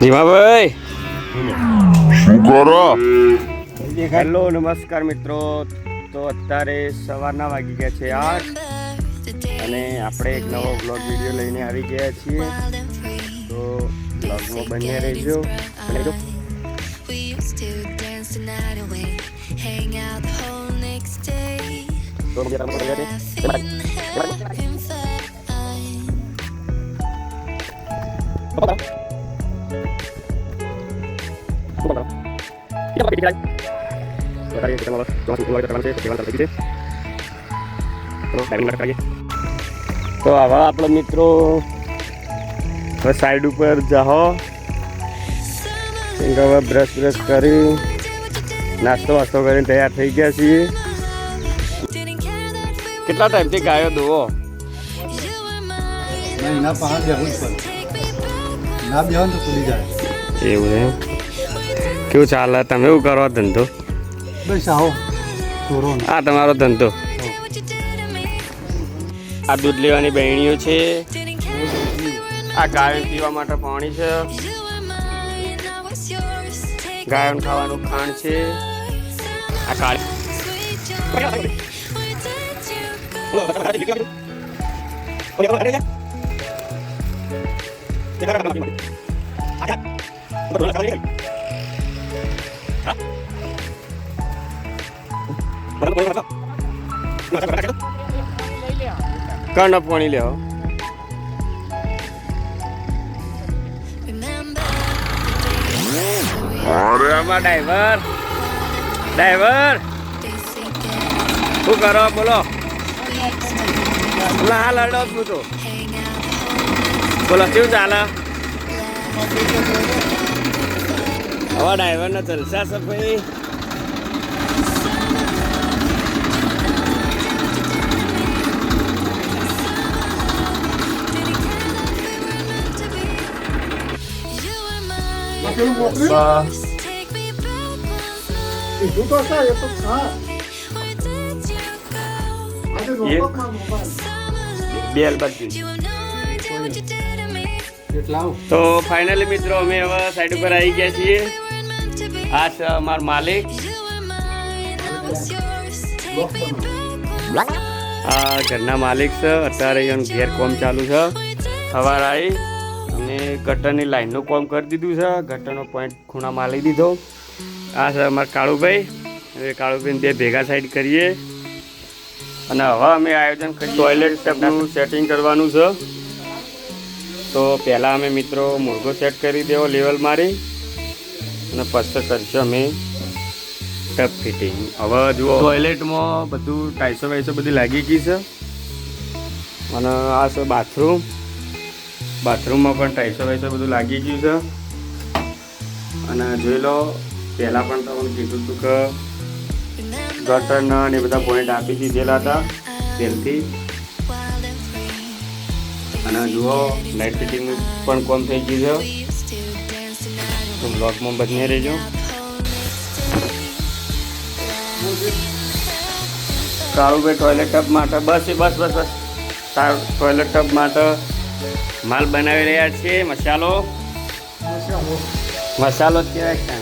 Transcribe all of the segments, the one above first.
ભીમાભાઈ શું કરો? હેલો નમસ્કાર મિત્રો. તો અત્યારે સવારના વાગી ગયા છે 8 અને આપણે એક નવો બ્લોગ વિડીયો લઈને આવી ગયા છીએ. તો બ્લોગમાં બન્યા રહેજો. તો આવા આપણા મિત્રો સાઈડ ઉપર જાઓ. હવે બ્રશ કરી નાસ્તો વાસ્તો કરીને તૈયાર થઈ ગયા છીએ. કેટલા ટાઈમથી ગાયો દોવો? એવું એમ. કેવું ચાલે? તમે એવું કરો ધંધો? બસ આવો આ તમારો ધંધો. આ દૂધ લેવાની બહેણીઓ છે. આ ગાયો પીવા માટે પાણી છે. ગાયોને ખાવાનું ખાંડ છે. આ કાળી કણ પાણી લેવો. ડ્રાઈવર શું કરો? બોલો. હાલ હડો છું તો બોલો કેવું ચાલે? હવે ડ્રાઈવરને જલસા છે ભાઈ. તો ફાઇનલી મિત્રો અમે હવે સાઈડ ઉપર આવી ગયા છીએ. આ છે અમારો માલિક. આ ઘરના માલિક છે. અત્યારે એનું ઘેર કોમ ચાલુ છે. સવારે આવી અને ગટરની લાઈનનું કોમ કરી દીધું છે. ગટરનો પોઈન્ટ ખૂણામાં લઈ દીધો. આ છે અમારા કાળુભાઈ. હવે કાળુભાઈને બે ભેગા સાઈડ કરીએ અને હવે અમે આયોજન કરી ટોયલેટ ટેપનું સેટિંગ કરવાનું છે. તો પહેલાં અમે મિત્રો મુર્ગો સેટ કરી દેવો લેવલ મારી અને પછી કરીશું અમે ટપ ફિટિંગ. હવે જુઓ ટોયલેટમાં બધું ટાઈસો વાઈસો બધી લાગી ગઈ છે અને આ છે બાથરૂમમાં પણ ટાઈસો વાઈસો બધું લાગી ગયું છે. અને જોઈ લો પહેલાં પણ તમને કીધું હતું કે ગટરના ને બધા પોઈન્ટ આપી દીધેલા હતા પહેલથી. અને જુઓ લાઇટ ફિટિંગનું પણ કોમ થઈ ગયું છે. તો બ્લોગમાં બની રહેજો. કાળુભાઈ ટોયલેટ ટબ માટે બસ ટોયલેટ ટબ માટે માલ બનાવી રહ્યા છીએ. મસાલો જ કહેવાય.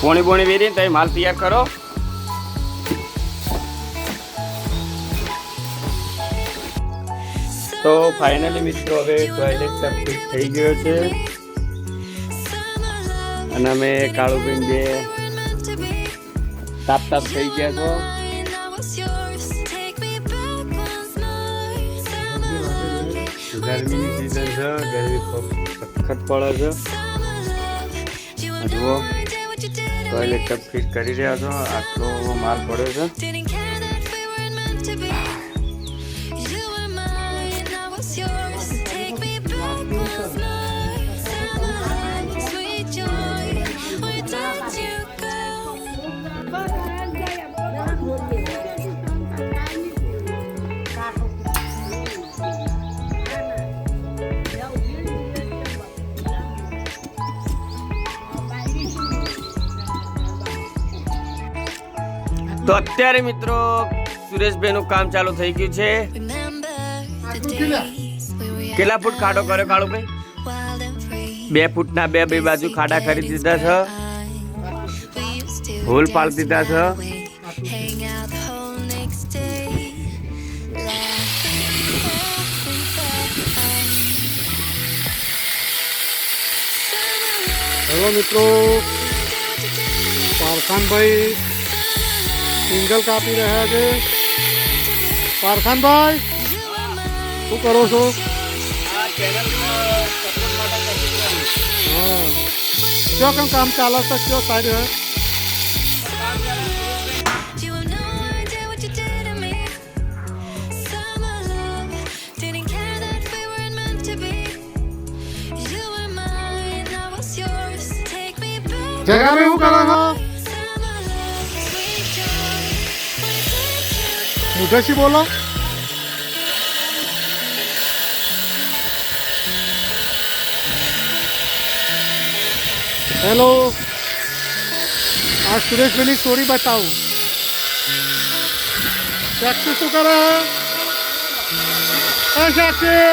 પોણી વેરીને તમે માલ તૈયાર કરો. તો ફાઇનલી મિત્રો હવે ટોયલેટ ટબ ફિટ થઈ ગયો છે અને અમે કાળુભાઈ બે તાપ થઈ ગયા છો. ગરમીની સિઝન છે. ગરમી સખત પડે છે. જુઓ ટોયલેટ ટબ ફિટ કરી રહ્યા છો. આટલો માલ પડ્યો છે. તો અત્યારે મિત્રો સુરેશભાઈનું કામ ચાલુ થઈ ગયું છે. કેટલા ફૂટ ખાડો કર્યો કાળુભાઈ? 2 ફૂટના બે બાજુ ખાડા કરી દીધા છે, હોલ પાડી દીધા છે. હેલો મિત્રો, પારખાનભાઈ સિંગલ કાપી રહ્યા છે. પારખાનભાઈ શું કરો છો? હા, કયો કેમ કામ ચાલે છે? કયો સાઈડ હે? જગા में શું કરો છો? મુદશી બોલો. હેલો, આ સુરેશભાઈની સ્ટોરી બતાવું. સાક્ષી શું કરે? સાક્ષી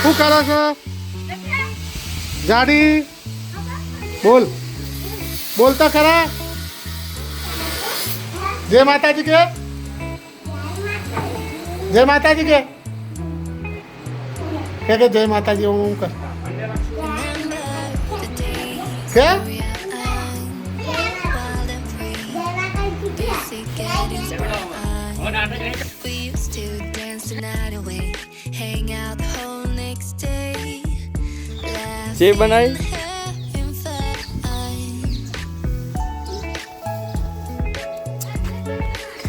શું કરે છે? જાડી બોલ, બોલતા ખરા. જય માતાજી કે, જય માતાજી કે જય માતાજી. હું કર કે જે બનાવી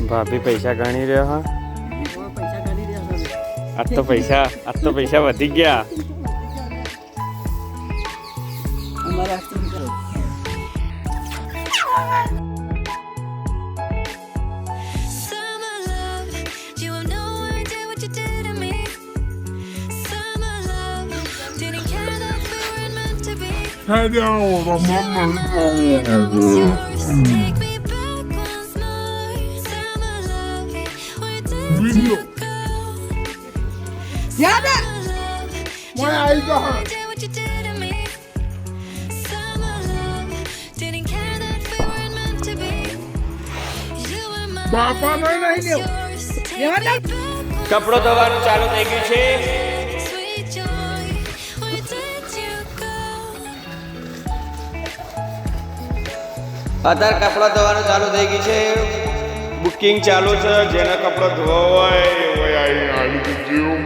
ભાભી પૈસા ગણી રહ્યો. હા, આજ તો પૈસા વધી ગયા. કપડો ધોવાનું ચાલુ થઈ ગયું છે. અત્યારે કપડો ધોવાનું ચાલુ થઈ ગયું છે. બુકિંગ ચાલુ છે. જેના કપડો ધોવા હોય આવી દીધું.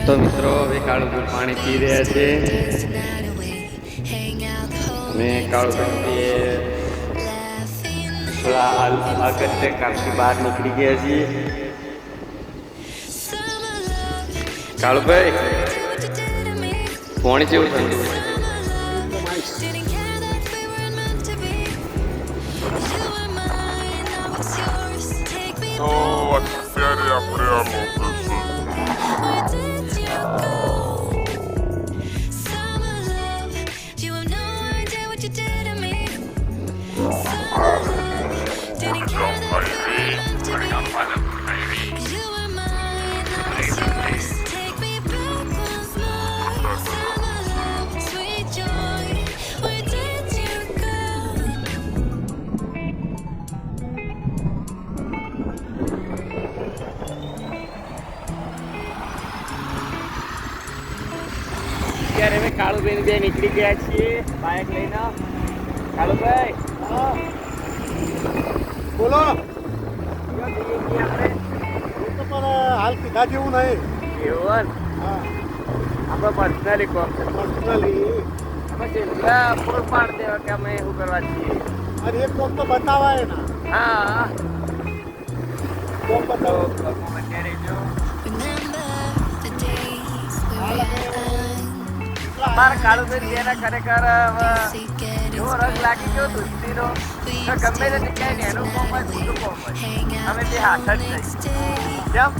તો મિત્રો હવે કાળું પાણી પી રહ્યા છે. અને કાળું થોડા અગત્ય કામથી બહાર નીકળી ગયા છીએ. કાળુભાઈ પાણી કેવું થયું? તો અત્યારે આપણે આ લોકેશન અત્યારે અમે કાળુભાઈ બે નીકળી ગયા છીએ બાઇક લઈને. કાળુભાઈ બોલો. આપણે તો પણ હાલ કીધા જેવું નહીં. એવું હા, આપણે પર્સનલી કોમ છે. પર્સનલી પછી પૂરું પાડ દેવા કે અમે શું કરવા છીએ. અને એક કોમ તો બતાવાય ના. હા, કોમ બતાવો. અમારા કાળુભાઈ જેના ખરેખર એવો રંગ લાગી ગયો દોસ્તીનો તો ગમે તે જગ્યાએ એનું કોમ હોય બીજું કોમ હોય અમે તે હાથ જ નહીં. કેમ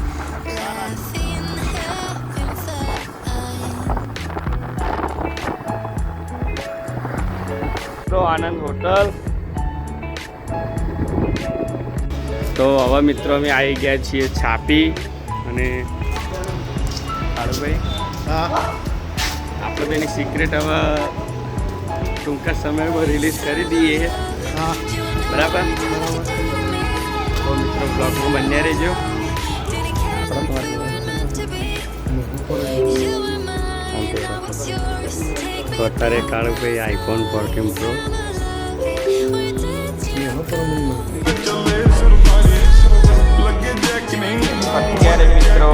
મિત્રો આનંદ હોટલ. તો હવે મિત્રો અમે આવી ગયા છીએ છાપી અને કાળુભાઈ હા આપણે તો એની સિક્રેટ હવે ટૂંકા સમયમાં રિલીઝ કરી દઈએ. હા બરાબર. બરાબર. તો મિત્રો બ્લોગમાં બન્યા રહેજો. તો અત્યારે કાળુભાઈ આઈફોન 14 પ્રો અત્યારે મિત્રો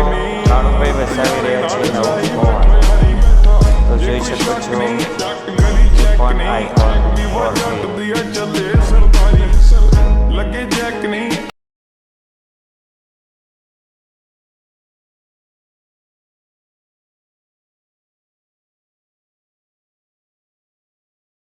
કાળુભાઈ વસાવી રહ્યા છે નવો ફોન. તો જોઈ શકો છો ફોન આઈફોન 14.